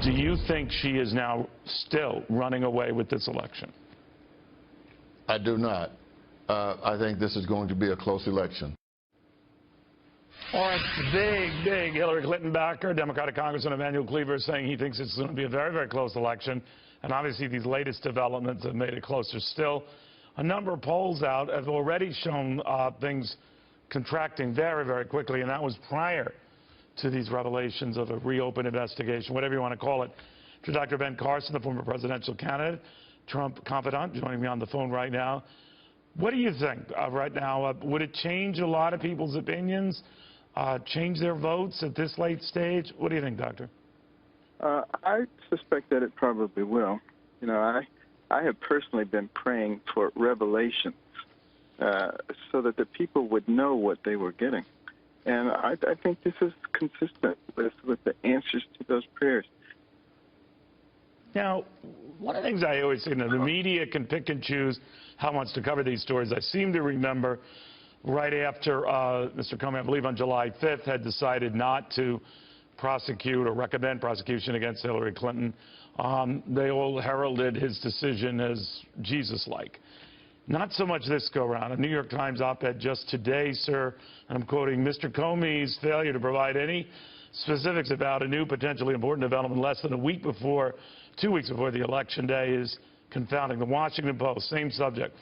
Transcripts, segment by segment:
Do you think she is now still running away with this election? I do not. I think this is going to be a close election. All right, big Hillary Clinton backer, Democratic Congressman Emanuel Cleaver, saying he thinks it's going to be a very close election. And obviously these latest developments have made it closer still. A number of polls out have already shown things contracting very quickly, and that was prior to these revelations of a reopened investigation, whatever you want to call it. To Dr. Ben Carson, the former presidential candidate, Trump confidant, joining me on the phone right now. What do you think right now? Would it change a lot of people's opinions, change their votes at this late stage? What do you think, Doctor? I suspect that it probably will. You know, I have personally been praying for revelations so that the people would know what they were getting. And I think this is consistent with the answers to those prayers. Now, one of the things I always say, the media can pick and choose how much to cover these stories. I seem to remember right after Mr. Comey, I believe on July 5th, had decided not to prosecute or recommend prosecution against Hillary Clinton, they all heralded his decision as Jesus-like. Not so much this go-around. A New York Times op-ed just today, sir, and I'm quoting, Mr. Comey's failure to provide any specifics about a new potentially important development less than 2 weeks before the election day is confounding. The Washington Post, same subject.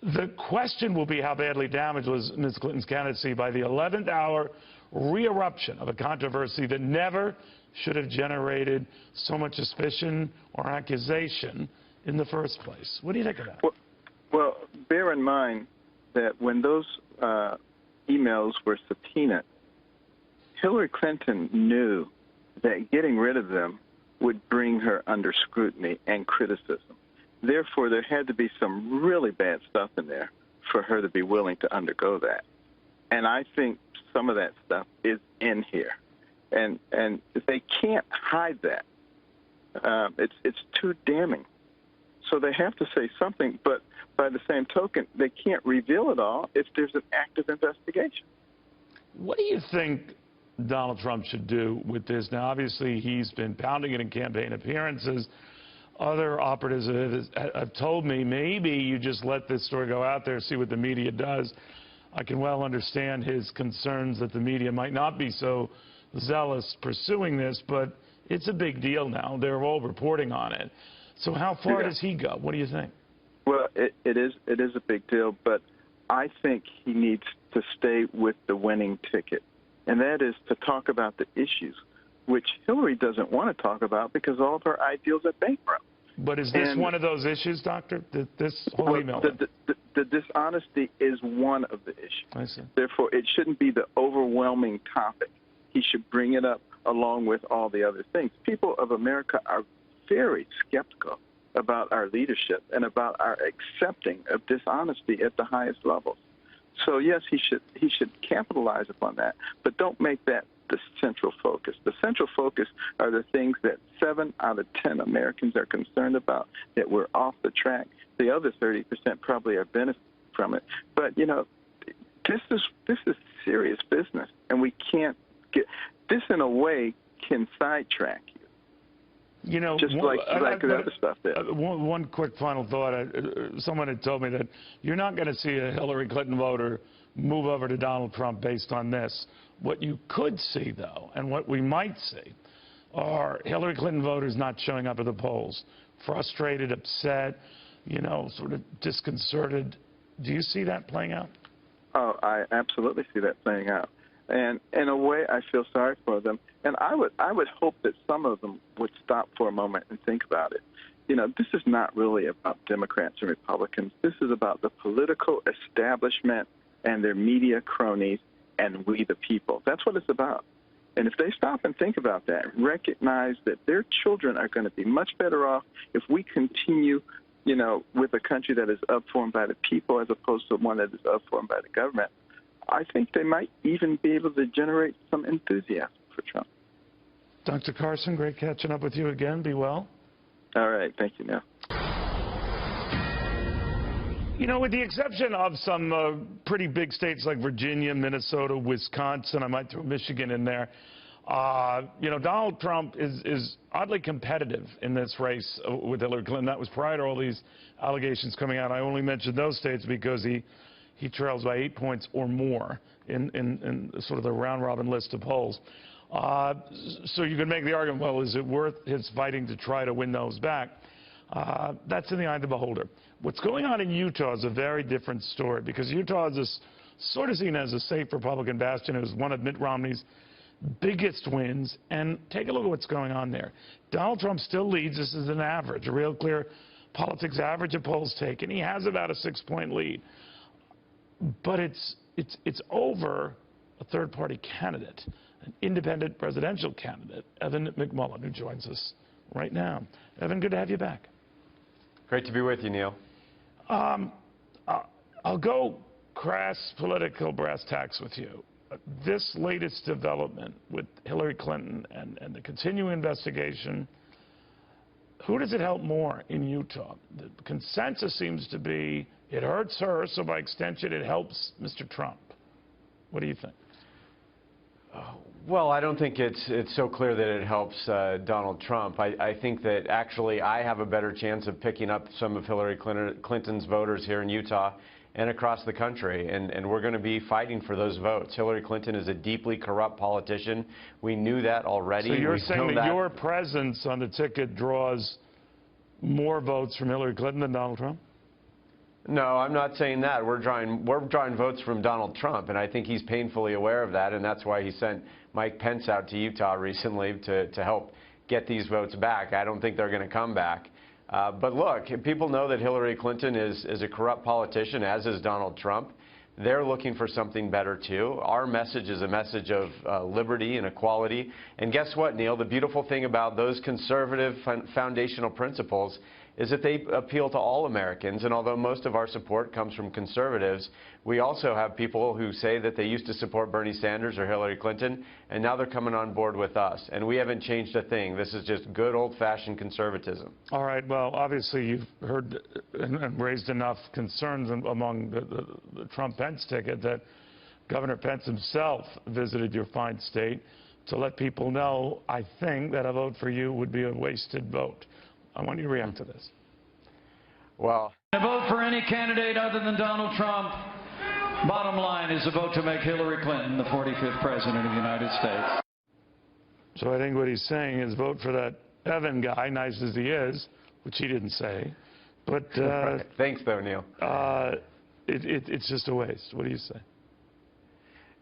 The question will be how badly damaged was Ms. Clinton's candidacy by the 11th hour re-eruption of a controversy that never should have generated so much suspicion or accusation in the first place. What do you think of that? Well, bear in mind that when those emails were subpoenaed, Hillary Clinton knew that getting rid of them would bring her under scrutiny and criticism. Therefore, there had to be some really bad stuff in there for her to be willing to undergo that. And I think some of that stuff is in here. And they can't hide that. It's too damning. So they have to say something, but by the same token, they can't reveal it all if there's an active investigation. What do you think Donald Trump should do with this? Now, obviously, he's been pounding it in campaign appearances. Other operatives have told me maybe you just let this story go out there, see what the media does. I can well understand his concerns that the media might not be so zealous pursuing this, but it's a big deal now. They're all reporting on it. So how far does he go? What do you think? Well, it is a big deal, but I think he needs to stay with the winning ticket, and that is to talk about the issues, which Hillary doesn't want to talk about because all of her ideals are bankrupt. But is this one of those issues, Doctor? This whole email? The dishonesty is one of the issues. I see. Therefore, it shouldn't be the overwhelming topic. He should bring it up along with all the other things. People of America are very skeptical about our leadership and about our accepting of dishonesty at the highest levels. So yes, he should capitalize upon that, but don't make that the central focus. The central focus are the things that 7 out of 10 Americans are concerned about, that we're off the track. The other 30% probably are benefiting from it. But you know, this is serious business, and we can't get this. In a way, can sidetrack you. You know, just like the other stuff did. One quick final thought. Someone had told me that you're not going to see a Hillary Clinton voter move over to Donald Trump based on this. What you could see, though, and what we might see, are Hillary Clinton voters not showing up at the polls, frustrated, upset, you know, sort of disconcerted. Do you see that playing out? Oh, I absolutely see that playing out. And in a way, I feel sorry for them. And I would hope that some of them would stop for a moment and think about it. You know, this is not really about Democrats and Republicans. This is about the political establishment and their media cronies and we the people. That's what it's about. And if they stop and think about that, recognize that their children are going to be much better off if we continue, you know, with a country that is upformed by the people as opposed to one that is upformed by the government, I think they might even be able to generate some enthusiasm for Trump. Dr. Carson, great catching up with you again. Be well. All right. Thank you, Neil. You know, with the exception of some pretty big states like Virginia, Minnesota, Wisconsin, I might throw Michigan in there, Donald Trump is oddly competitive in this race with Hillary Clinton. That was prior to all these allegations coming out. I only mentioned those states because he trails by 8 points or more in sort of the round-robin list of polls. So you could make the argument, well, is it worth his fighting to try to win those back? That's in the eye of the beholder. What's going on in Utah is a very different story because Utah is sort of seen as a safe Republican bastion. It was one of Mitt Romney's biggest wins. And take a look at what's going on there. Donald Trump still leads. This is an average, a real clear politics average of polls taken. He has about a 6-point lead. But it's over a third-party candidate, an independent presidential candidate, Evan McMullin, who joins us right now. Evan, good to have you back. Great to be with you, Neil. I'll go crass political brass tacks with you. This latest development with Hillary Clinton and the continuing investigation, who does it help more in Utah? The consensus seems to be it hurts her, so by extension it helps Mr. Trump. What do you think? Well, I don't think it's so clear that it helps Donald Trump. I think that actually I have a better chance of picking up some of Hillary Clinton's voters here in Utah and across the country, and we're going to be fighting for those votes. Hillary Clinton is a deeply corrupt politician. We knew that already. So you're saying that your presence on the ticket draws more votes from Hillary Clinton than Donald Trump? No, I'm not saying that. We're drawing votes from Donald Trump, and I think he's painfully aware of that, and that's why he sent Mike Pence out to Utah recently to help get these votes back. I don't think they're going to come back. But look, people know that Hillary Clinton is a corrupt politician, as is Donald Trump. They're looking for something better, too. Our message is a message of liberty and equality. And guess what, Neil? The beautiful thing about those conservative foundational principles is that they appeal to all Americans. And although most of our support comes from conservatives, we also have people who say that they used to support Bernie Sanders or Hillary Clinton, and now they're coming on board with us. And we haven't changed a thing. This is just good old-fashioned conservatism. All right. Well, obviously, you've heard and raised enough concerns among the Trump-Pence ticket that Governor Pence himself visited your fine state to let people know, I think, that a vote for you would be a wasted vote. I want you to react to this. Well, a vote for any candidate other than Donald Trump, bottom line, is a vote to make Hillary Clinton the 45th president of the United States. So I think what he's saying is vote for that Evan guy, nice as he is, which he didn't say. But thanks, though, Neil. It's just a waste. What do you say?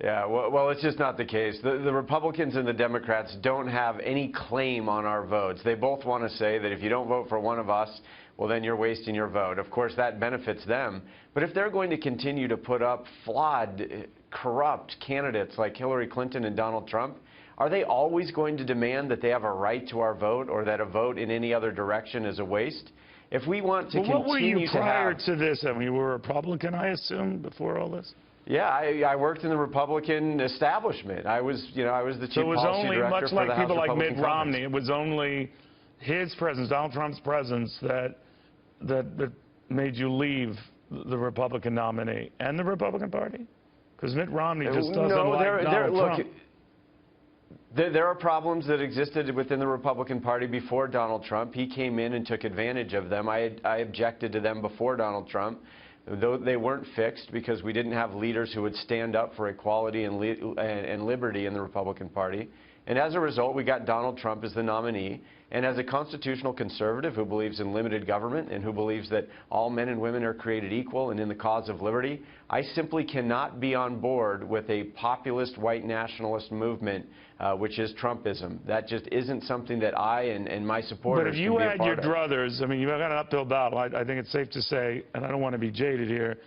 Yeah, well, it's just not the case. The Republicans and the Democrats don't have any claim on our votes. They both want to say that if you don't vote for one of us, well, then you're wasting your vote. Of course, that benefits them. But if they're going to continue to put up flawed, corrupt candidates like Hillary Clinton and Donald Trump, are they always going to demand that they have a right to our vote or that a vote in any other direction is a waste? If we want to continue to have... What were you prior to this? I mean, you were a Republican, I assume, before all this? Yeah, I worked in the Republican establishment. I was the chief policy director for the House Republican Congress. So it was only, much like people like Mitt Romney, it was only his presence, Donald Trump's presence, that made you leave the Republican nominee and the Republican Party? Because Mitt Romney just doesn't like Donald Trump. There are problems that existed within the Republican Party before Donald Trump. He came in and took advantage of them. I objected to them before Donald Trump. Though they weren't fixed because we didn't have leaders who would stand up for equality and liberty in the Republican Party. And as a result, we got Donald Trump as the nominee. And as a constitutional conservative who believes in limited government and who believes that all men and women are created equal and in the cause of liberty, I simply cannot be on board with a populist white nationalist movement, which is Trumpism. That just isn't something that I and my supporters can be a part of. But if you had your druthers, I mean, you've got an uphill battle. I think it's safe to say, and I don't want to be jaded here,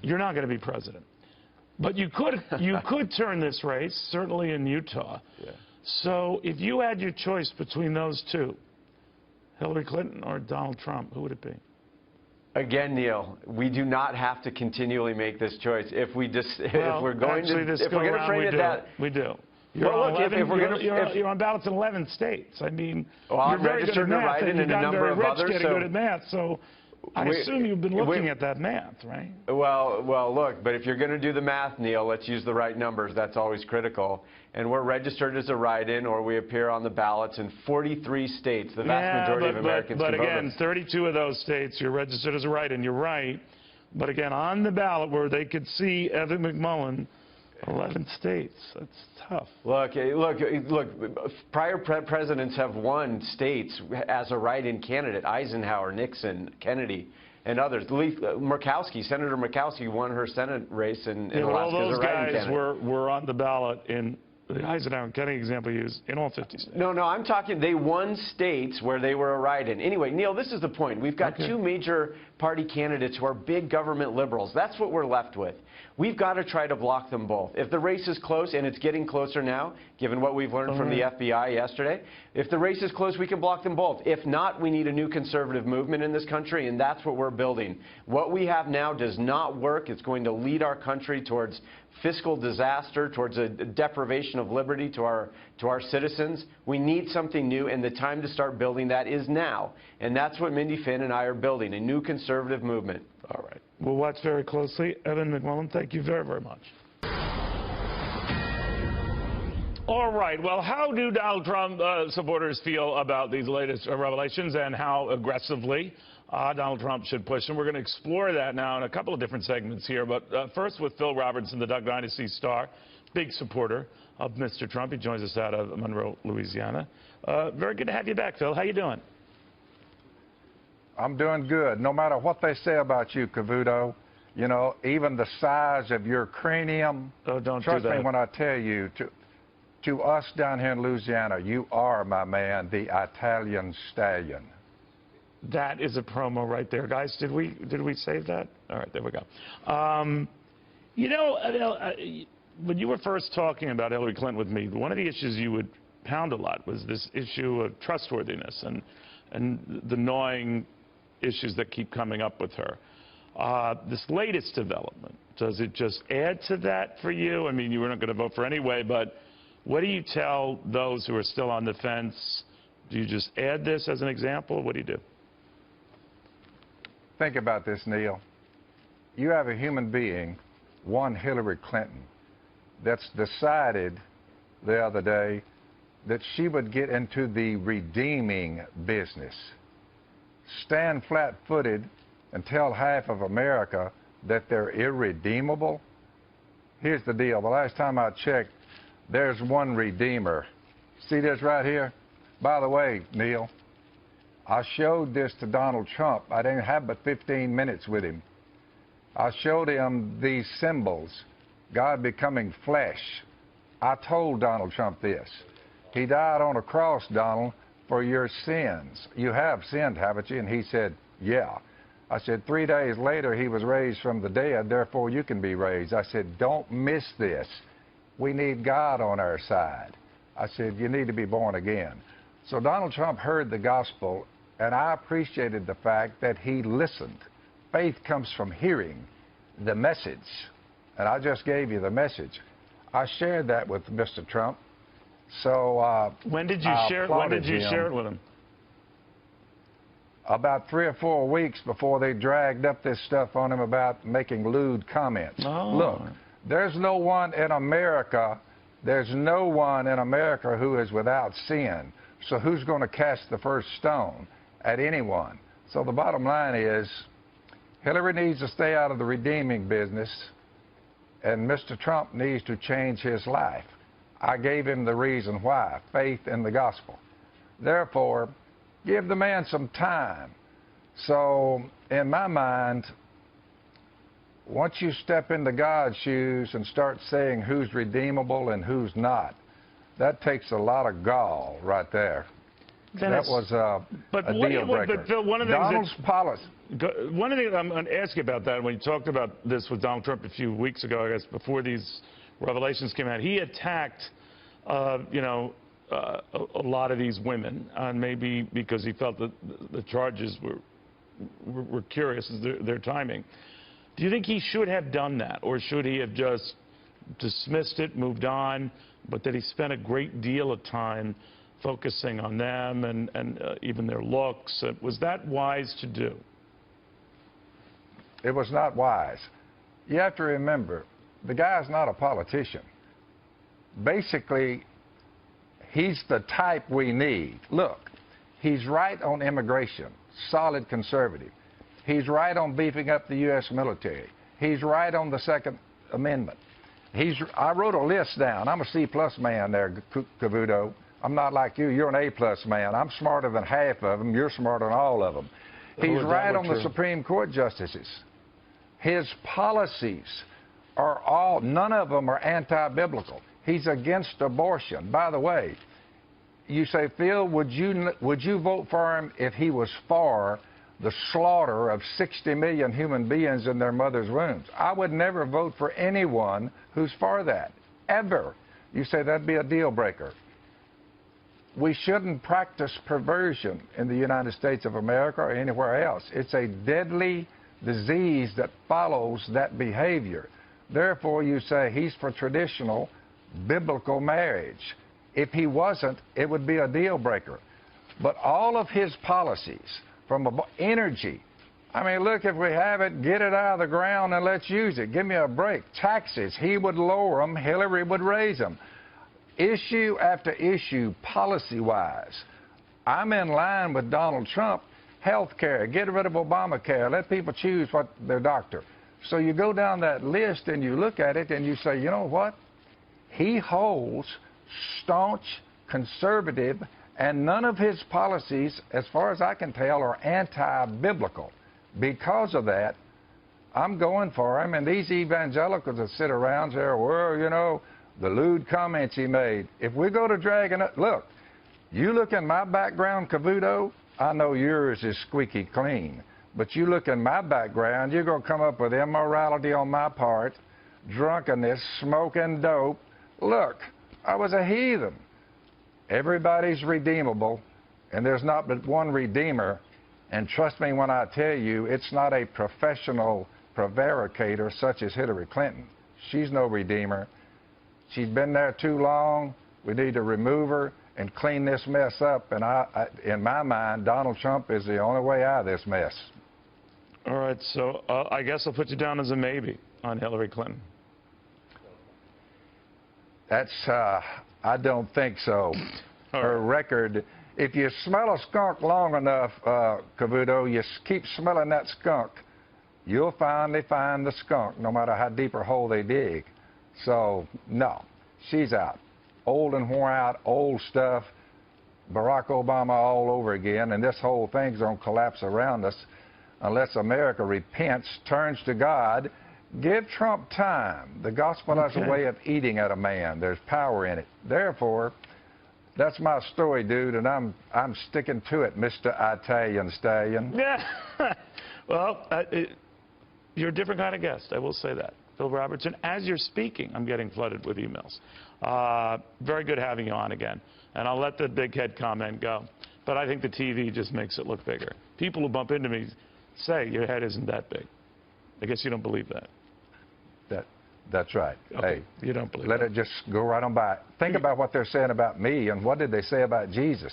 you're not going to be president. But you could turn this race, certainly in Utah. Yeah. So if you had your choice between those two, Hillary Clinton or Donald Trump, who would it be? Again, Neil, we do not have to continually make this choice. If we're going to frame it that we do. You're on ballots in 11 states. I mean, well, you're very good at math, and you've gotten very rich getting good at math. So I assume you've been looking at that math, right? Well, look, but if you're going to do the math, Neil, let's use the right numbers. That's always critical. And we're registered as a write-in, or we appear on the ballots in 43 states. The vast majority of Americans But can vote. again, 32 of those states, you're registered as a write-in. You're right. But again, on the ballot where they could see Evan McMullin, 11 states. That's tough. Look, prior presidents have won states as a write-in candidate. Eisenhower, Nixon, Kennedy, and others. Murkowski, Senator Murkowski won her Senate race in Alaska as a write-in candidate. All those guys were on the ballot in the Eisenhower and Kennedy example used in all 50 states. No, I'm talking they won states where they were a write-in. Anyway, Neil, this is the point. We've got two major party candidates who are big government liberals. That's what we're left with. We've got to try to block them both. If the race is close, and it's getting closer now, given what we've learned from the FBI yesterday, if the race is close, we can block them both. If not, we need a new conservative movement in this country, and that's what we're building. What we have now does not work. It's going to lead our country towards fiscal disaster, towards a deprivation of liberty to our citizens. We need something new, and the time to start building that is now. And that's what Mindy Finn and I are building, a new conservative movement. All right. We'll watch very closely. Evan McMullin, thank you very, very much. All right. Well, how do Donald Trump supporters feel about these latest revelations and how aggressively Donald Trump should push them? We're going to explore that now in a couple of different segments here. But first with Phil Robertson, the Duck Dynasty star, big supporter of Mr. Trump. He joins us out of Monroe, Louisiana. Very good to have you back, Phil. How you doing? I'm doing good. No matter what they say about you, Cavuto, you know, even the size of your cranium. Oh, don't trust do that. me when I tell you, to us down here in Louisiana, you are, my man, the Italian stallion. That is a promo right there, guys. Did we save that? All right, there we go. You know, when you were first talking about Hillary Clinton with me, one of the issues you would pound a lot was this issue of trustworthiness and the gnawing issues that keep coming up with her. This latest development, does it just add to that for you? I mean, you were not going to vote for anyway, but what do you tell those who are still on the fence? Do you just add this as an example? What do you do? Think about this, Neil. You have a human being, one Hillary Clinton, that's decided the other day that she would get into the redeeming business. Stand flat-footed and tell half of America that they're irredeemable. Here's the deal. The last time I checked, there's one redeemer. See this right here? By the way, Neil, I showed this to Donald Trump. I didn't have but 15 minutes with him. I showed him these symbols, God becoming flesh. I told Donald Trump this. He died on a cross, Donald, for your sins. You have sinned, haven't you? And he said, yeah. I said, 3 days later, he was raised from the dead, therefore you can be raised. I said, don't miss this. We need God on our side. I said, you need to be born again. So Donald Trump heard the gospel, and I appreciated the fact that he listened. Faith comes from hearing the message, and I just gave you the message. I shared that with Mr. Trump. So when did you share it with him? About 3 or 4 weeks before they dragged up this stuff on him about making lewd comments. Oh. Look, there's no one in America who is without sin. So who's going to cast the first stone at anyone? So the bottom line is, Hillary needs to stay out of the redeeming business, and Mr. Trump needs to change his life. I gave him the reason why, faith in the gospel. Therefore, give the man some time. So, in my mind, once you step into God's shoes and start saying who's redeemable and who's not, that takes a lot of gall right there. That was a deal breaker. But Phil, one of the Donald's policy. One of the things I'm going to ask you about that, when you talked about this with Donald Trump a few weeks ago, I guess, before these revelations came out, he attacked, you know, a lot of these women, and maybe because he felt that the charges were curious as their timing. Do you think he should have done that, or should he have just dismissed it, moved on, but that he spent a great deal of time focusing on them and even their looks? Was that wise to do? It was not wise. You have to remember, the guy's not a politician. Basically, he's the type we need. Look, he's right on immigration, solid conservative. He's right on beefing up the U.S. military. He's right on the Second Amendment. I wrote a list down. I'm a C-plus man there, Cavuto. I'm not like you. You're an A-plus man. I'm smarter than half of them. You're smarter than all of them. He's right on the Supreme Court justices. His policies are all, none of them are anti-biblical. He's against abortion. By the way, you say, Phil, would you vote for him if he was for the slaughter of 60 million human beings in their mother's wombs? I would never vote for anyone who's for that, ever. You say that'd be a deal breaker. We shouldn't practice perversion in the United States of America or anywhere else. It's a deadly disease that follows that behavior. Therefore, you say he's for traditional biblical marriage. If he wasn't, it would be a deal breaker. But all of his policies, from energy, I mean, look, if we have it, get it out of the ground and let's use it. Give me a break. Taxes, he would lower them, Hillary would raise them. Issue after issue, policy-wise, I'm in line with Donald Trump. Health care, get rid of Obamacare, let people choose what their doctor. So you go down that list and you look at it and you say, you know what? He holds staunch, conservative, and none of his policies, as far as I can tell, are anti-biblical. Because of that, I'm going for him. And these evangelicals that sit around there, well, you know, the lewd comments he made. If we go to dragging up, look, you look in my background, Cavuto, I know yours is squeaky clean. But you look in my background, you're going to come up with immorality on my part, drunkenness, smoking dope. Look, I was a heathen. Everybody's redeemable, and there's not but one redeemer. And trust me when I tell you, it's not a professional prevaricator such as Hillary Clinton. She's no redeemer. She's been there too long. We need to remove her and clean this mess up. And in my mind, Donald Trump is the only way out of this mess. All right, so I guess I'll put you down as a maybe on Hillary Clinton. That's, I don't think so. Her record, if you smell a skunk long enough, Cavuto, you keep smelling that skunk, you'll finally find the skunk, no matter how deep a hole they dig. So, no, she's out. Old and worn out, old stuff. Barack Obama all over again, and this whole thing's going to collapse around us unless America repents, turns to God. Give Trump time. The gospel has a way of eating at a man. There's power in it. Therefore, that's my story, dude, and I'm sticking to it, Mr. Italian Stallion. Yeah. Well, you're a different kind of guest, I will say that. Phil Robertson, as you're speaking, I'm getting flooded with emails. Very good having you on again. And I'll let the big head comment go. But I think the TV just makes it look bigger. People who bump into me say your head isn't that big. I guess you don't believe that. That's right. Okay. Hey, you don't believe let that. it just go right on by. Think about what they're saying about me, and what did they say about Jesus?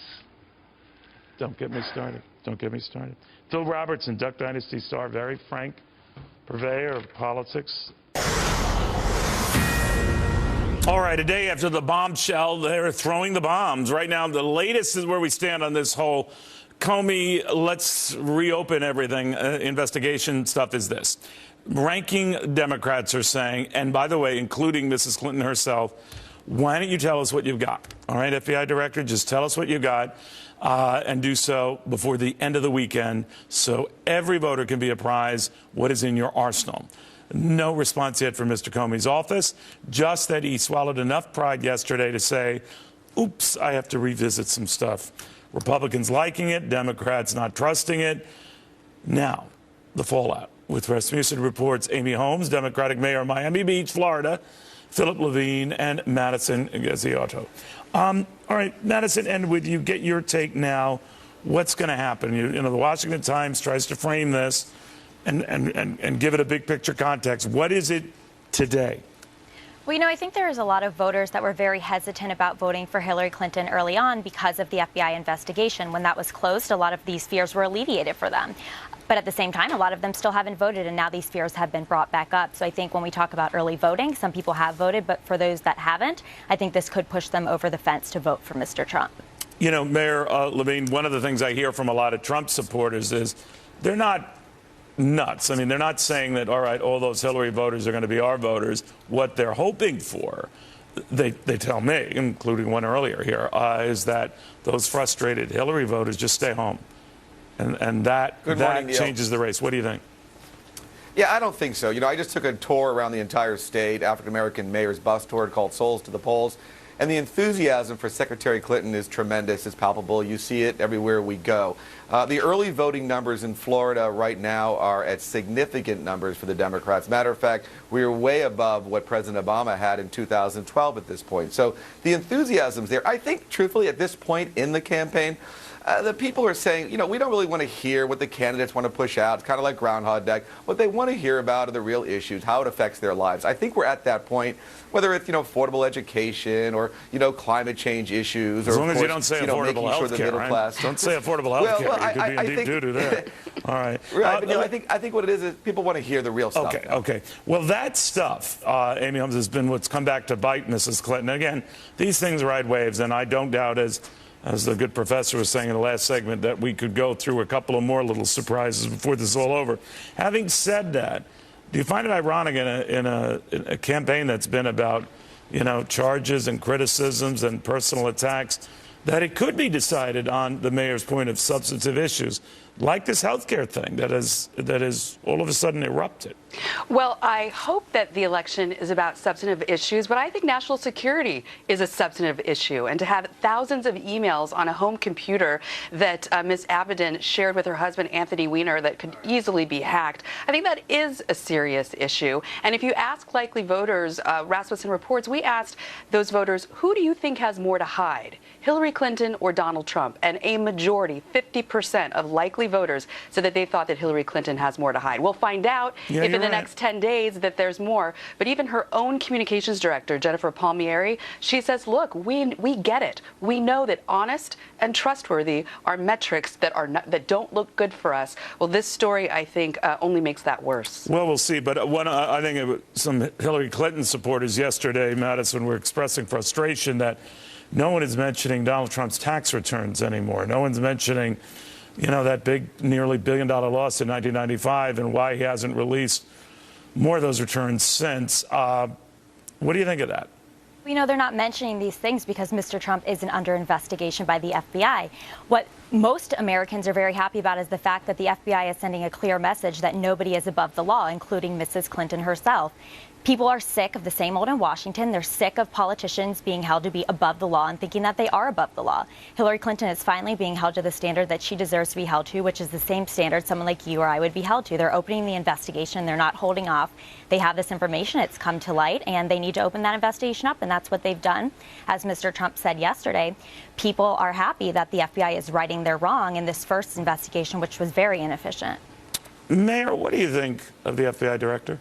Don't get me started. Don't get me started. Phil Robertson, Duck Dynasty star, very frank purveyor of politics. All right, a day after the bombshell, they're throwing the bombs. Right now, the latest is where we stand on this whole Comey, let's reopen everything, investigation stuff is this. Ranking Democrats are saying, and by the way, including Mrs. Clinton herself, why don't you tell us what you've got? All right, FBI director, just tell us what you got and do so before the end of the weekend so every voter can be apprised what is in your arsenal. No response yet from Mr. Comey's office, just that he swallowed enough pride yesterday to say, oops, I have to revisit some stuff. Republicans liking it, Democrats not trusting it. Now, the fallout. With Rasmussen Report's Amy Holmes, Democratic Mayor of Miami Beach, Florida, Philip Levine, and Madison Gaziotto. All right, Madison, and with you, get your take now. What's going to happen? You know, the Washington Times tries to frame this and give it a big picture context. What is it today? Well, I think there was a lot of voters that were very hesitant about voting for Hillary Clinton early on because of the FBI investigation. When that was closed, a lot of these fears were alleviated for them. But at the same time, a lot of them still haven't voted, and now these fears have been brought back up. So I think when we talk about early voting, some people have voted, but for those that haven't, I think this could push them over the fence to vote for Mr. Trump. Mayor Levine, one of the things I hear from a lot of Trump supporters is they're not nuts. I mean, they're not saying that, all right, all those Hillary voters are going to be our voters. What they're hoping for, they tell me, including one earlier here, is that those frustrated Hillary voters just stay home. And that changes the race. What do you think? Yeah, I don't think so. I just took a tour around the entire state, African-American mayor's bus tour called Souls to the Polls. And the enthusiasm for Secretary Clinton is tremendous. It's palpable. You see it everywhere we go. The early voting numbers in Florida right now are at significant numbers for the Democrats. Matter of fact, we are way above what President Obama had in 2012 at this point. So the enthusiasm's there. I think, truthfully, at this point in the campaign, the people are saying, we don't really want to hear what the candidates want to push out. It's kind of like Groundhog Day. What they want to hear about are the real issues, how it affects their lives. I think we're at that point, whether it's, affordable education or, climate change issues. As or long as you don't say affordable health care, right? Don't say affordable health care. You could be in deep doo-doo there. All right. Right, but I think what it is people want to hear the real stuff. Okay. Well, that stuff, Amy Holmes, has been what's come back to bite Mrs. Clinton. Again, these things ride waves, and I don't doubt, as the good professor was saying in the last segment, that we could go through a couple of more little surprises before this is all over. Having said that, do you find it ironic in a campaign that's been about, charges and criticisms and personal attacks, that it could be decided on the mayor's point of substantive issues, like this health care thing that is all of a sudden erupted? Well, I hope that the election is about substantive issues, but I think national security is a substantive issue. And to have thousands of emails on a home computer that Ms. Avedon shared with her husband, Anthony Weiner, that could easily be hacked, I think that is a serious issue. And if you ask likely voters, Rasmussen reports, we asked those voters, who do you think has more to hide, Hillary Clinton or Donald Trump? And a majority, 50% of likely voters, said that they thought that Hillary Clinton has more to hide. We'll find out if in the next 10 days that there's more. But even her own communications director, Jennifer Palmieri, she says, look, we get it. We know that honest and trustworthy are metrics that don't look good for us. Well, this story, I think, only makes that worse. Well, we'll see. But I think some Hillary Clinton supporters yesterday, Madison, were expressing frustration that no one is mentioning Donald Trump's tax returns anymore. No one's mentioning, that big, nearly $1 billion loss in 1995 and why he hasn't released more of those returns since. What do you think of that? They're not mentioning these things because Mr. Trump isn't under investigation by the FBI. What most Americans are very happy about is the fact that the FBI is sending a clear message that nobody is above the law, including Mrs. Clinton herself. People are sick of the same old in Washington. They're sick of politicians being held to be above the law and thinking that they are above the law. Hillary Clinton is finally being held to the standard that she deserves to be held to, which is the same standard someone like you or I would be held to. They're opening the investigation. They're not holding off. They have this information. It's come to light, and they need to open that investigation up, and that's what they've done. As Mr. Trump said yesterday, people are happy that the FBI is righting their wrong in this first investigation, which was very inefficient. Mayor, what do you think of the FBI director?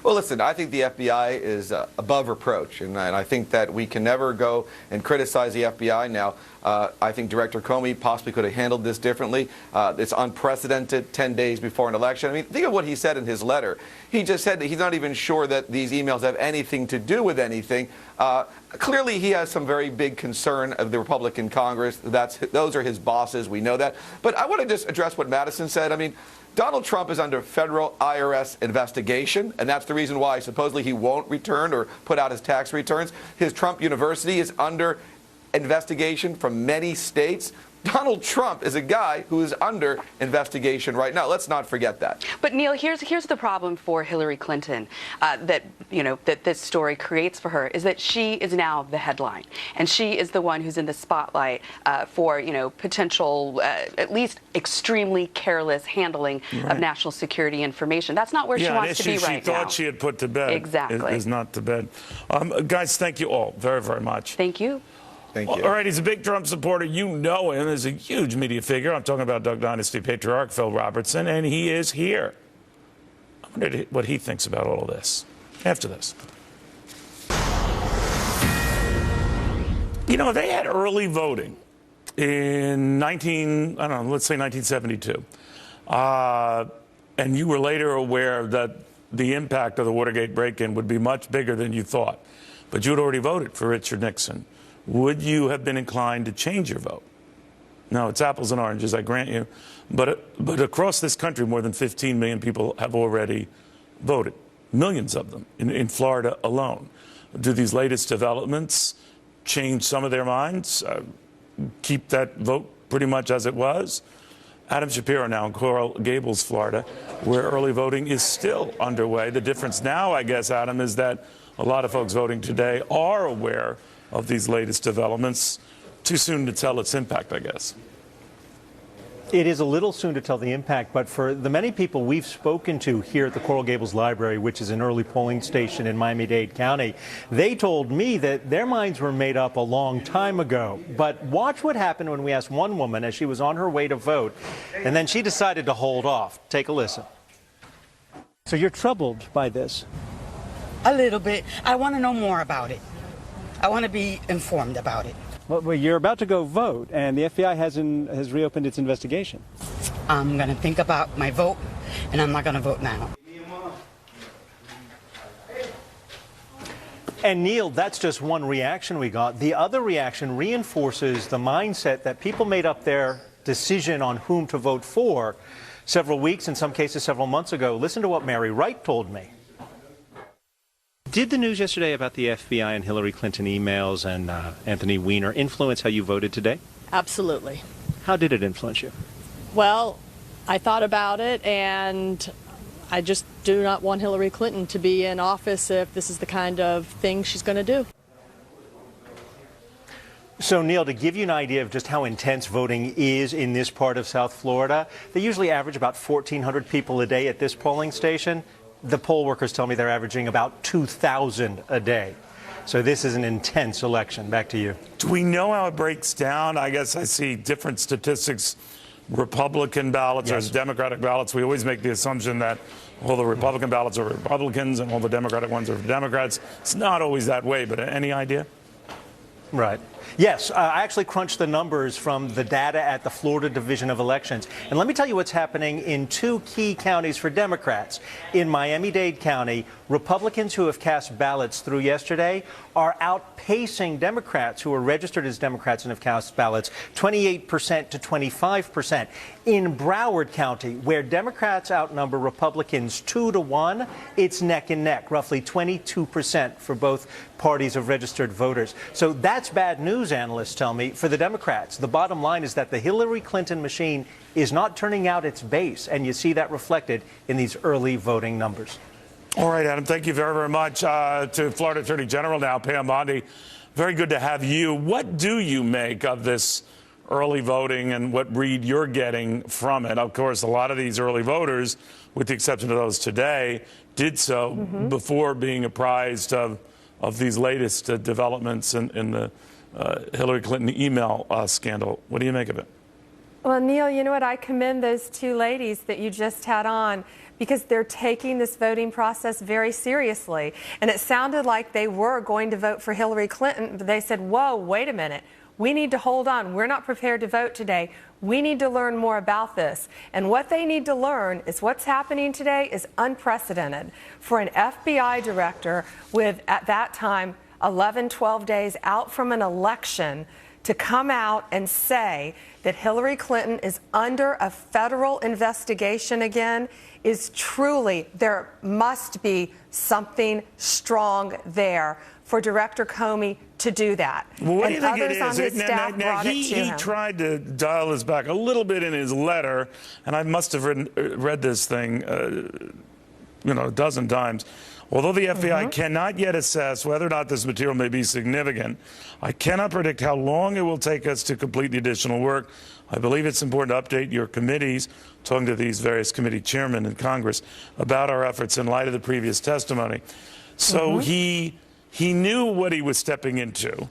Well, listen, I think the FBI is above reproach, and I think that we can never go and criticize the FBI now. I think Director Comey possibly could have handled this differently. It's unprecedented 10 days before an election. I mean, think of what he said in his letter. He just said that he's not even sure that these emails have anything to do with anything. Clearly, he has some very big concern of the Republican Congress. Those are his bosses. We know that. But I want to just address what Madison said. I mean, Donald Trump is under federal IRS investigation, and that's the reason why supposedly he won't return or put out his tax returns. His Trump University is under investigation from many states. Donald Trump is a guy who is under investigation right now. Let's not forget that. But Neil, here's the problem for Hillary Clinton that this story creates for her is that she is now the headline, and she is the one who's in the spotlight for potential, at least extremely careless handling of national security information. That's not where she wants to be right now. She thought she had put to bed. Exactly. Is not to bed. Guys, thank you all very, very much. Thank you. Thank you. All right, he's a big Trump supporter. You know him as a huge media figure. I'm talking about Duck Dynasty patriarch Phil Robertson, and he is here. I wonder what he thinks about all of this. after this. You know, they had early voting in let's say 1972. And you were later aware that the impact of the Watergate break-in would be much bigger than you thought. But you had already voted for Richard Nixon. Would you have been inclined to change your vote? No, it's apples and oranges, I grant you. But across this country, more than 15 million people have already voted, millions of them in Florida alone. Do these latest developments change some of their minds, keep that vote pretty much as it was? Adam Shapiro now in Coral Gables, Florida, where early voting is still underway. The difference now, I guess, Adam, is that a lot of folks voting today are aware of these latest developments. Too soon to tell its impact, I guess. It is a little soon to tell the impact, but for the many people we've spoken to here at the Coral Gables Library, which is an early polling station in Miami-Dade County, they told me that their minds were made up a long time ago. But watch what happened when we asked one woman as she was on her way to vote, and then she decided to hold off. Take a listen. So you're troubled by this? A little bit. I want to know more about it. I want to be informed about it. Well, you're about to go vote, and the FBI has reopened its investigation. I'm going to think about my vote, and I'm not going to vote now. And Neil, that's just one reaction we got. The other reaction reinforces the mindset that people made up their decision on whom to vote for several weeks, in some cases several months ago. Listen to what Mary Wright told me. Did the news yesterday about the FBI and Hillary Clinton emails and Anthony Weiner influence how you voted today? Absolutely. How did it influence you? Well, I thought about it, and I just do not want Hillary Clinton to be in office if this is the kind of thing she's going to do. So, Neil, to give you an idea of just how intense voting is in this part of South Florida, they usually average about 1,400 people a day at this polling station. The poll workers tell me they're averaging about 2,000 a day. So this is an intense election. Back to you. Do we know how it breaks down? I guess I see different statistics, Republican ballots or Democratic ballots. We always make the assumption that all the Republican ballots are Republicans and all the Democratic ones are Democrats. It's not always that way, but any idea? Right. Yes, I actually crunched the numbers from the data at the Florida Division of Elections. And let me tell you what's happening in two key counties for Democrats. In Miami-Dade County, Republicans who have cast ballots through yesterday are outpacing Democrats who are registered as Democrats and have cast ballots 28% to 25%. In Broward County, where Democrats outnumber Republicans 2-1, it's neck and neck, roughly 22% for both parties of registered voters. So that's bad news, analysts tell me, for the Democrats. The bottom line is that the Hillary Clinton machine is not turning out its base, and you see that reflected in these early voting numbers. All right, Adam, thank you very, very much. To Florida Attorney General now, Pam Bondi. Very good to have you. What do you make of this early voting and what read you're getting from it? Of course, a lot of these early voters, with the exception of those today, did so before being apprised of these latest developments in the Hillary Clinton email scandal. What do you make of it? Well, Neil, you know what? I commend those two ladies that you just had on because they're taking this voting process very seriously. And it sounded like they were going to vote for Hillary Clinton, but they said, whoa, wait a minute. We need to hold on. We're not prepared to vote today. We need to learn more about this. And what they need to learn is what's happening today is unprecedented for an FBI director with, at that time, 11, 12 days out from an election to come out and say that Hillary Clinton is under a federal investigation again is truly, there must be something strong there for Director Comey to do that. Well, what and do you think others it is? on his staff brought it to he him. tried to dial this back a little bit in his letter, and I must have read this thing, a dozen times. Although the FBI cannot yet assess whether or not this material may be significant, I cannot predict how long it will take us to complete the additional work. I believe it's important to update your committees, talking to these various committee chairmen in Congress, about our efforts in light of the previous testimony. So he knew what he was stepping into.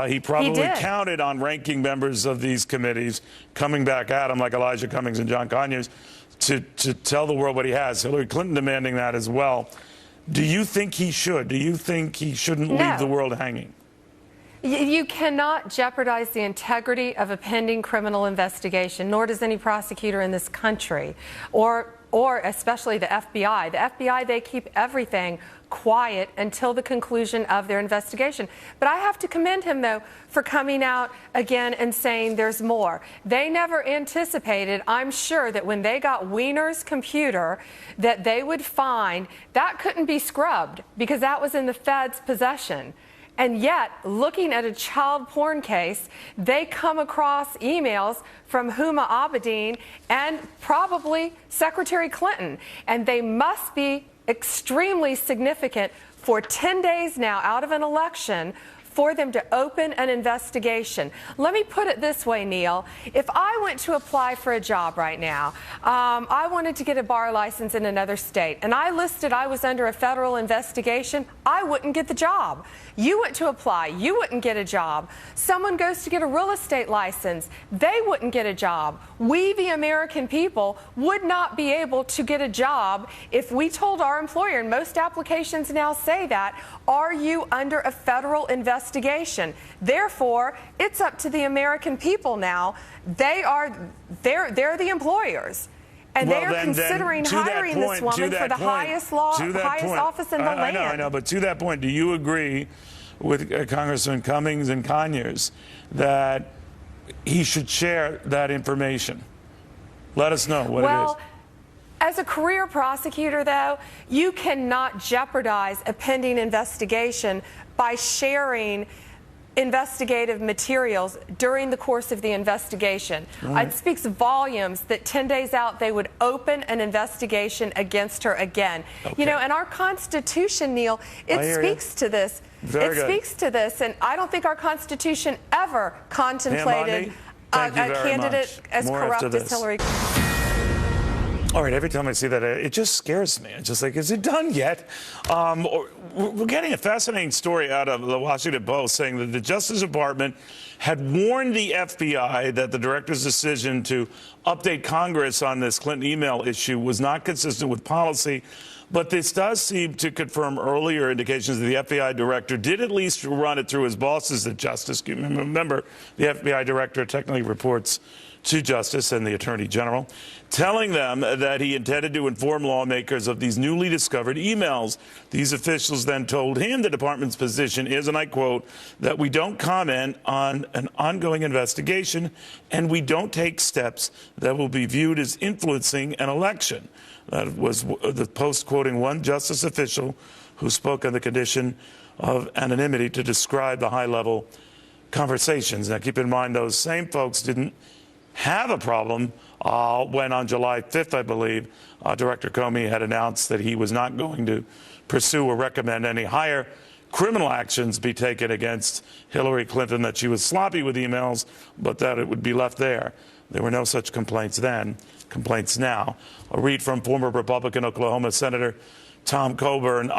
He probably counted on ranking members of these committees coming back at him, like Elijah Cummings and John Conyers, to tell the world what he has. Hillary Clinton demanding that as well. Do you think he should? Do you think he shouldn't leave the world hanging? You cannot jeopardize the integrity of a pending criminal investigation, nor does any prosecutor in this country, or especially the FBI. The FBI, they keep everything quiet until the conclusion of their investigation. But I have to commend him, though, for coming out again and saying there's more. They never anticipated, I'm sure, that when they got Weiner's computer, that they would find that couldn't be scrubbed because that was in the Fed's possession. And yet, looking at a child porn case, they come across emails from Huma Abedin and probably Secretary Clinton. And they must be extremely significant for 10 days now out of an election for them to open an investigation. Let me put it this way, Neil. If I went to apply for a job right now, I wanted to get a bar license in another state, and I listed I was under a federal investigation, I wouldn't get the job. You went to apply, you wouldn't get a job. Someone goes to get a real estate license, they wouldn't get a job. We, the American people, would not be able to get a job if we told our employer, and most applications now say that, are you under a federal investigation? Therefore, it's up to the American people now. They're the employers. And they are considering hiring this woman for the highest office in the land. I know, but to that point, do you agree with Congressman Cummings and Conyers that he should share that information? Let us know what it is. As a career prosecutor, though, you cannot jeopardize a pending investigation by sharing investigative materials during the course of the investigation. It speaks volumes that 10 days out they would open an investigation against her again. You know, and our Constitution, Neil, it speaks to this. Speaks to this, and I don't think our Constitution ever contemplated a candidate as corrupt as Hillary Clinton. All right, every time I see that, it just scares me. It's just like, is it done yet? We're getting a fascinating story out of the Washington Post saying that the Justice Department had warned the FBI that the director's decision to update Congress on this Clinton email issue was not consistent with policy. But this does seem to confirm earlier indications that the FBI director did at least run it through his bosses at Justice. Remember, the FBI director technically reports to Justice and the Attorney General, telling them that he intended to inform lawmakers of these newly discovered emails. These officials then told him the department's position is, and I quote, that we don't comment on an ongoing investigation and we don't take steps that will be viewed as influencing an election. That was the Post quoting one justice official who spoke on the condition of anonymity to describe the high-level conversations. Now, keep in mind, those same folks didn't have a problem when on July 5th, I believe, Director Comey had announced that he was not going to pursue or recommend any higher criminal actions be taken against Hillary Clinton, that she was sloppy with emails, but that it would be left there. There were no such complaints then, complaints now. A read from former Republican Oklahoma Senator Tom Coburn.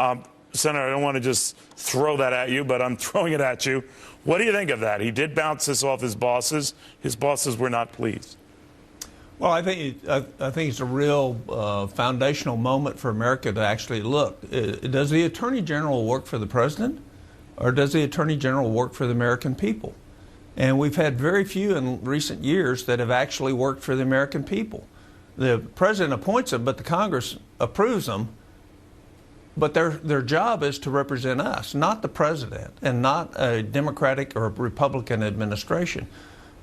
Senator, I don't want to just throw that at you, but I'm throwing it at you. What do you think of that? He did bounce this off his bosses. His bosses were not pleased. Well, I think it's a real foundational moment for America to actually look. Does the Attorney General work for the President, or does the Attorney General work for the American people? And we've had very few in recent years that have actually worked for the American people. The President appoints them, but the Congress approves them. But their job is to represent us, not the President, and not a Democratic or a Republican administration.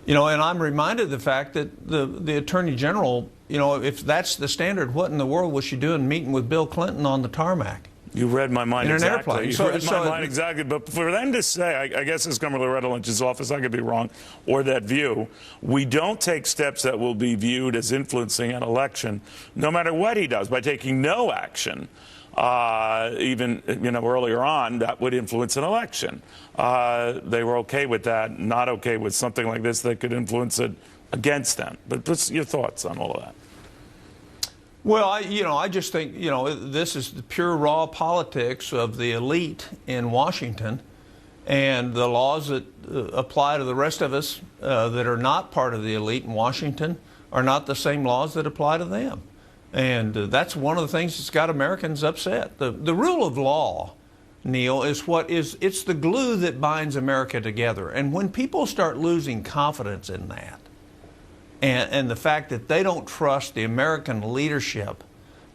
You know, and I'm reminded of the fact that the Attorney General, you know, if that's the standard, what in the world was she doing meeting with Bill Clinton on the tarmac? You read my mind in exactly. An airplane. You read my mind exactly. But for them to say, I guess it's come to Loretta Lynch's office, I could be wrong, or that view, we don't take steps that will be viewed as influencing an election, no matter what he does, by taking no action. Even, you know, earlier on, that would influence an election. They were okay with that, not okay with something like this that could influence it against them. But what's your thoughts on all of that? Well, I just think, you know, this is the pure raw politics of the elite in Washington, and the laws that apply to the rest of us that are not part of the elite in Washington are not the same laws that apply to them. And that's one of the things that's got Americans upset. The rule of law, Neil, it's the glue that binds America together. And when people start losing confidence in that, and the fact that they don't trust the American leadership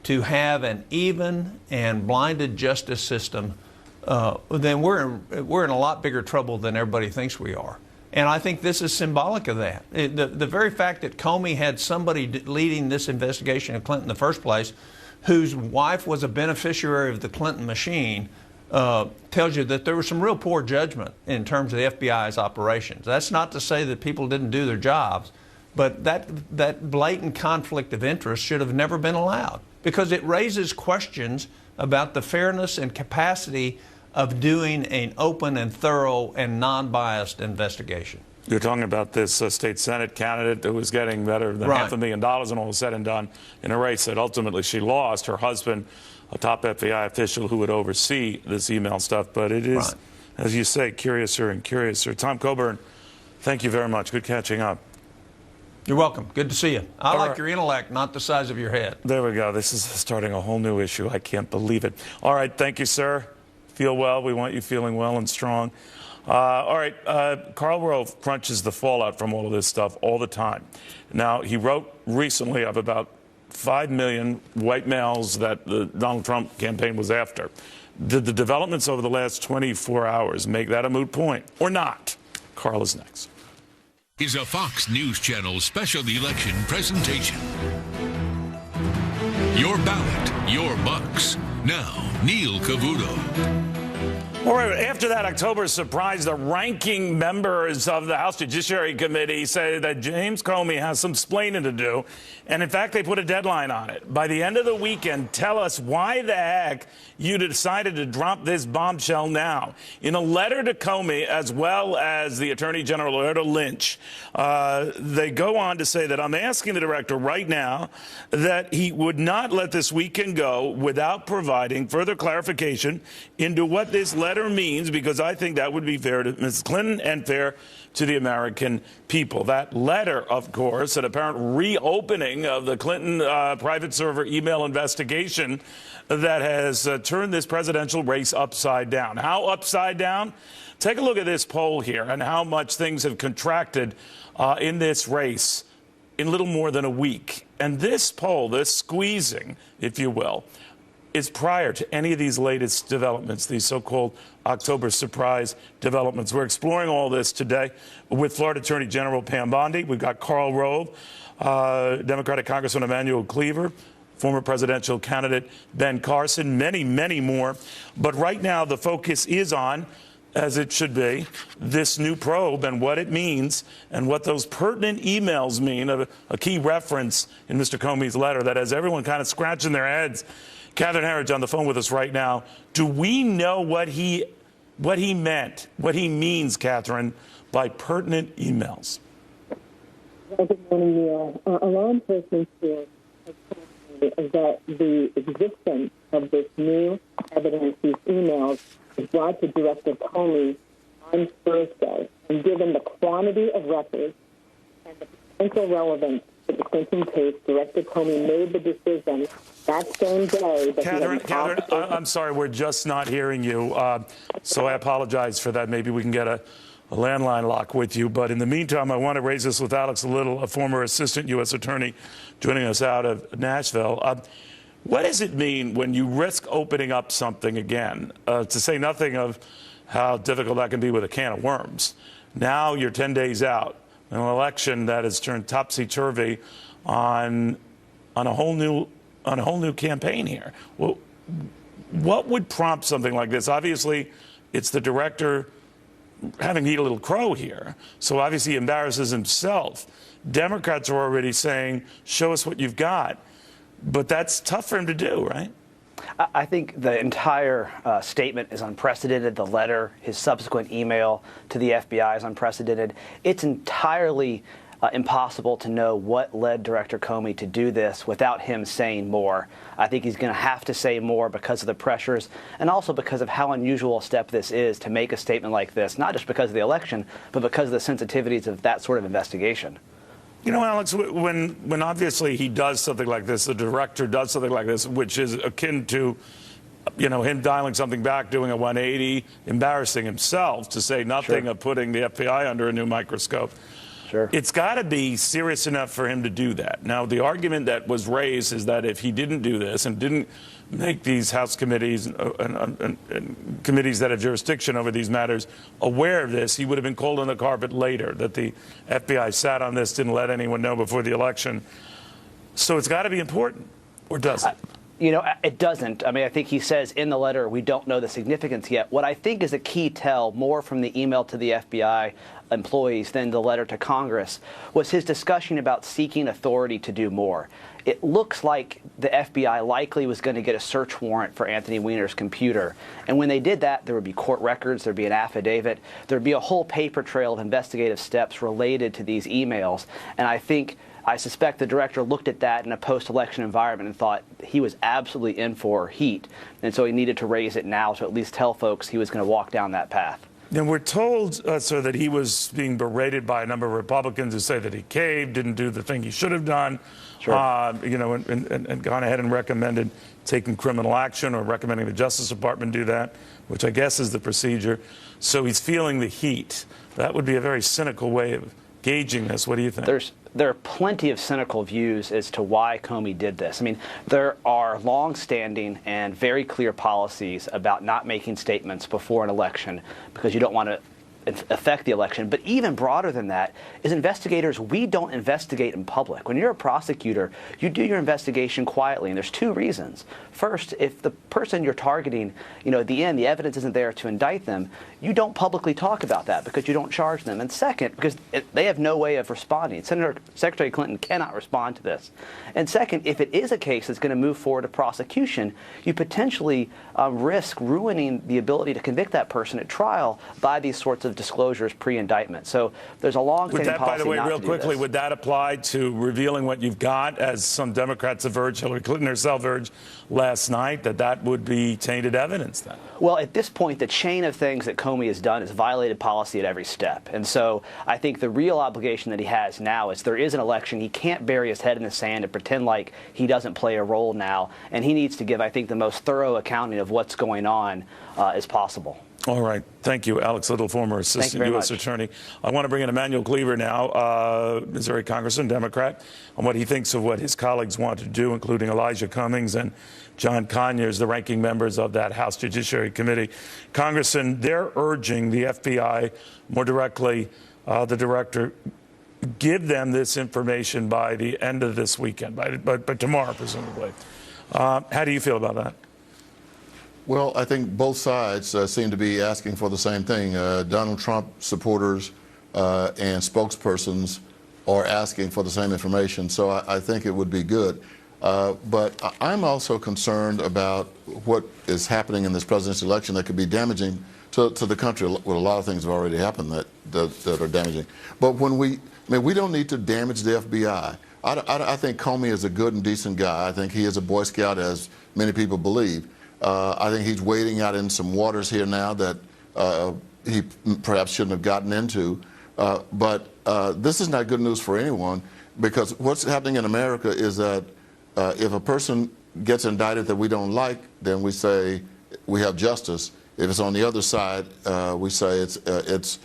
to have an even and blinded justice system, then we're in a lot bigger trouble than everybody thinks we are. And I think this is symbolic of that. The very fact that Comey had somebody leading this investigation of Clinton in the first place, whose wife was a beneficiary of the Clinton machine, tells you that there was some real poor judgment in terms of the FBI's operations. That's not to say that people didn't do their jobs, but that blatant conflict of interest should have never been allowed, because it raises questions about the fairness and capacity of doing an open and thorough and non-biased investigation. You're talking about this state Senate candidate who was getting better than $500,000 and all was said and done in a race that ultimately she lost. Her husband, a top FBI official who would oversee this email stuff. But it is, as you say, curiouser and curiouser. Tom Coburn, thank you very much. Good catching up. You're welcome. Good to see you. I like your intellect, not the size of your head. There we go. This is starting a whole new issue. I can't believe it. All right. Thank you, sir. Feel well. We want you feeling well and strong. All right. Karl Rove crunches the fallout from all of this stuff all the time. Now, he wrote recently of about 5 million white males that the Donald Trump campaign was after. Did the developments over the last 24 hours make that a moot point or not? Karl is next. Is a Fox News Channel special election presentation. Your ballot, your bucks. Now, Neil Cavuto. All right, after that October surprise, the ranking members of the House Judiciary Committee say that James Comey has some splaining to do. And in fact, they put a deadline on it. By the end of the weekend, tell us why the heck you decided to drop this bombshell now. In a letter to Comey, as well as the Attorney General Loretta Lynch, they go on to say that I'm asking the director right now that he would not let this weekend go without providing further clarification into what this letter means, because I think that would be fair to Ms. Clinton and fair to the American people. That letter, of course, an apparent reopening of the Clinton private server email investigation that has turned this presidential race upside down. How upside down? Take a look at this poll here and how much things have contracted in this race in little more than a week. And this poll, this squeezing, if you will, is prior to any of these latest developments, these so-called October surprise developments. We're exploring all this today with Florida Attorney General Pam Bondi. We've got Karl Rove, Democratic Congressman Emanuel Cleaver, former presidential candidate Ben Carson, many, many more. But right now the focus is on, as it should be, this new probe and what it means and what those pertinent emails mean. A key reference in Mr. Comey's letter that has everyone kind of scratching their heads. Catherine Herridge on the phone with us right now. Do we know what he meant, what he means, Catherine, by pertinent emails? Good morning, Neil. A law enforcement source has told me that the existence of this new evidence, these emails, was brought to Director Comey on Thursday. And given the quantity of records and the potential relevance to the Clinton case, Director Comey made the decision that same day. That Catherine, I'm sorry, we're just not hearing you. So I apologize for that. Maybe we can get a landline lock with you. But in the meantime, I want to raise this with Alex Little, a former assistant U.S. attorney joining us out of Nashville. What does it mean when you risk opening up something again, to say nothing of how difficult that can be with a can of worms? Now you're 10 days out, an election that has turned topsy-turvy on a whole new campaign here. Well, what would prompt something like this? Obviously, it's the director having to eat a little crow here, so obviously he embarrasses himself. Democrats are already saying, show us what you've got. But that's tough for him to do, right? I think the entire statement is unprecedented. The letter, his subsequent email to the FBI is unprecedented. It's entirely impossible to know what led Director Comey to do this without him saying more. I think he's going to have to say more because of the pressures and also because of how unusual a step this is to make a statement like this, not just because of the election, but because of the sensitivities of that sort of investigation. You know, Alex, when obviously he does something like this, the director does something like this, which is akin to, you know, him dialing something back, doing a 180, embarrassing himself, to say nothing of putting the FBI under a new microscope. Sure. It's got to be serious enough for him to do that. Now, the argument that was raised is that if he didn't do this and didn't make these House committees and committees that have jurisdiction over these matters aware of this, he would have been called on the carpet later, that the FBI sat on this, didn't let anyone know before the election. So it's got to be important, or does it? You know, it doesn't. I mean, I think he says in the letter, we don't know the significance yet. What I think is a key tell, more from the email to the FBI employees than the letter to Congress, was his discussion about seeking authority to do more. It looks like the FBI likely was going to get a search warrant for Anthony Weiner's computer. And when they did that, there would be court records, there'd be an affidavit, there'd be a whole paper trail of investigative steps related to these emails. And I suspect the director looked at that in a post-election environment and thought he was absolutely in for heat. And so he needed to raise it now to at least tell folks he was going to walk down that path. And we're told, sir, that he was being berated by a number of Republicans who say that he caved, didn't do the thing he should have done, you know, and gone ahead and recommended taking criminal action or recommending the Justice Department do that, which I guess is the procedure. So he's feeling the heat. That would be a very cynical way of gauging this. What do you think? There are plenty of cynical views as to why Comey did this. I mean, there are long-standing and very clear policies about not making statements before an election because you don't want to affect the election. But even broader than that is investigators, we don't investigate in public. When you're a prosecutor, you do your investigation quietly, and there's two reasons. First, if the person you're targeting, you know, at the end, the evidence isn't there to indict them, you don't publicly talk about that because you don't charge them. And second, because they have no way of responding. Secretary Clinton cannot respond to this. And second, if it is a case that's going to move forward to prosecution, you potentially risk ruining the ability to convict that person at trial by these sorts of disclosures pre-indictment. So there's a long-standing policy. By the way, not real to do quickly, this. would that apply to revealing what you've got, as some Democrats have urged, Hillary Clinton herself urged last night, that would be tainted evidence then? Well, at this point, the chain of things that Comey has done has violated policy at every step. And so I think the real obligation that he has now is there is an election. He can't bury his head in the sand and pretend like he doesn't play a role now. And he needs to give, I think, the most thorough accounting of what's going on as possible. All right. Thank you, Alex Little, former assistant U.S. attorney. I want to bring in Emanuel Cleaver now, Missouri Congressman, Democrat, on what he thinks of what his colleagues want to do, including Elijah Cummings and John Conyers, the ranking members of that House Judiciary Committee. Congressman, they're urging the FBI, more directly the director, give them this information by the end of this weekend, by tomorrow, presumably. How do you feel about that? Well, I think both sides seem to be asking for the same thing. Donald Trump supporters and spokespersons are asking for the same information, so I think it would be good. But I'm also concerned about what is happening in this presidential election that could be damaging to the country. Well, a lot of things have already happened that are damaging. But we don't need to damage the FBI. I think Comey is a good and decent guy. I think he is a Boy Scout, as many people believe. I think he's wading out in some waters here now that he perhaps shouldn't have gotten into. But this is not good news for anyone, because what's happening in America is that if a person gets indicted that we don't like, then we say we have justice. If it's on the other side, we say it's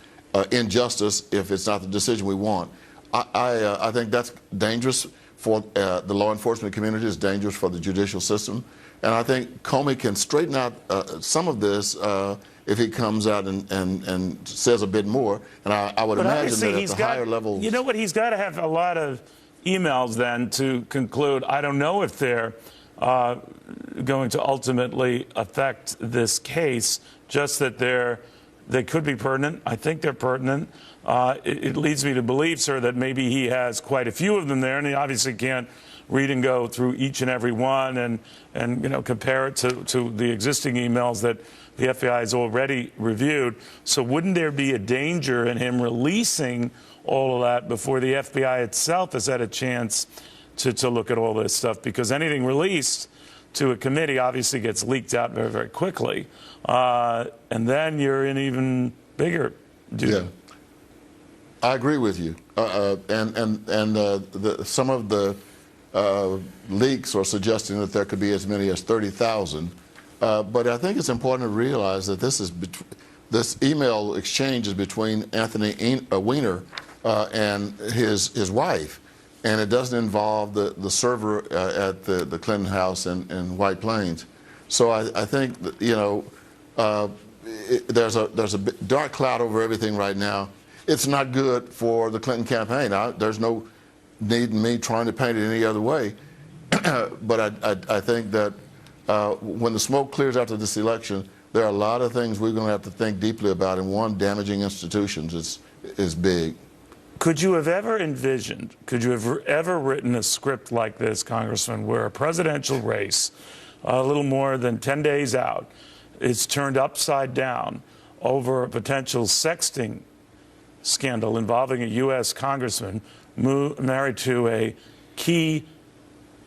injustice if it's not the decision we want. I think that's dangerous for the law enforcement community. It's dangerous for the judicial system. And I think Comey can straighten out some of this if he comes out and says a bit more. And I would imagine that at the higher levels. You know what? He's got to have a lot of emails then to conclude. I don't know if they're going to ultimately affect this case, just that they could be pertinent. I think they're pertinent. It leads me to believe, sir, that maybe he has quite a few of them there, and he obviously can't read and go through each and every one and you know, compare it to the existing emails that the FBI has already reviewed. So wouldn't there be a danger in him releasing all of that before the FBI itself has had a chance to look at all this stuff? Because anything released to a committee obviously gets leaked out very, very quickly. And then you're in even bigger duty. Yeah. I agree with you. Some of the leaks are suggesting that there could be as many as 30,000. But I think it's important to realize that this email exchange is between Anthony Weiner and his wife, and it doesn't involve the server at the Clinton house in White Plains. So I think that, there's a dark cloud over everything right now. It's not good for the Clinton campaign. There's no need in me trying to paint it any other way. But I think that when the smoke clears after this election, there are a lot of things we're going to have to think deeply about, and one, damaging institutions is big. Could you have ever envisioned, could you have ever written a script like this, Congressman, where a presidential race, a little more than 10 days out, is turned upside down over a potential sexting scandal involving a U.S. congressman married to a key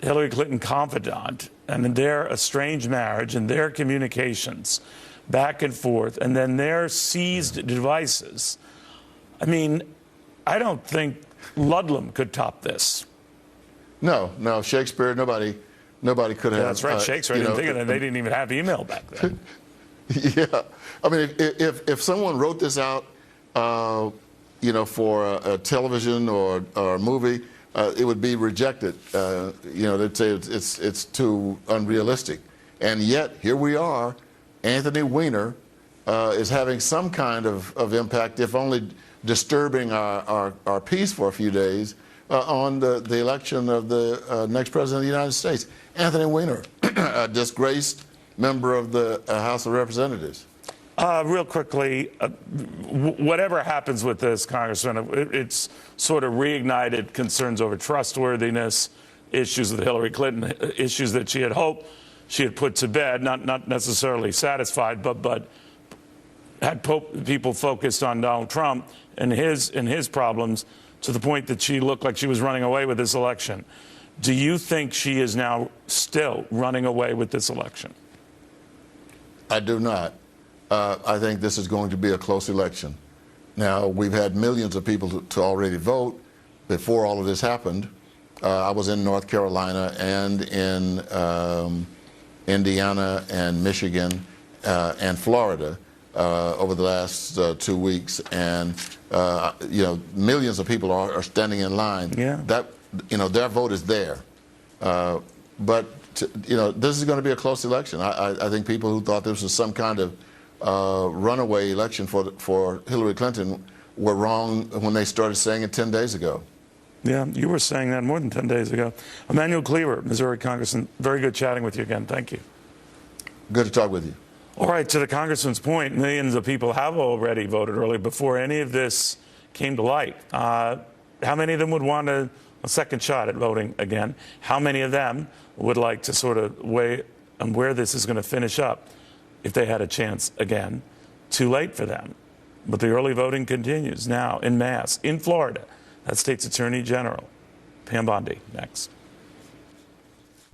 Hillary Clinton confidant, and in their estranged marriage and their communications back and forth, and then their seized devices? I mean, I don't think Ludlam could top this. No, Shakespeare, nobody could have. Yeah, that's right, Shakespeare. I didn't think of that. They didn't even have email back then. Yeah, I mean, if someone wrote this out, for a television or a movie, it would be rejected. They'd say it's too unrealistic. And yet, here we are. Anthony Weiner is having some kind of impact, if only disturbing our peace for a few days, on the election of the next president of the United States. Anthony Weiner, a disgraced member of the House of Representatives. Real quickly, whatever happens with this, Congressman, it's sort of reignited concerns over trustworthiness, issues with Hillary Clinton, issues that she had hoped she had put to bed, not necessarily satisfied, but had people focused on Donald Trump and his problems, to the point that she looked like she was running away with this election. Do you think she is now still running away with this election? I do not. I think this is going to be a close election. Now, we've had millions of people to already vote before all of this happened. I was in North Carolina and in Indiana and Michigan and Florida over the last 2 weeks, and millions of people are standing in line. Yeah. Their vote is there. But this is going to be a close election. I think people who thought this was some kind of runaway election for Hillary Clinton were wrong when they started saying it 10 days ago. Yeah, you were saying that more than 10 days ago. Emanuel Cleaver, Missouri Congressman, very good chatting with you again. Thank you. Good to talk with you. All right, to the Congressman's point, millions of people have already voted early before any of this came to light. How many of them would want a second shot at voting again? How many of them would like to sort of weigh on where this is going to finish up if they had a chance again? Too late for them. But the early voting continues now en masse in Florida. That state's Attorney General, Pam Bondi, next.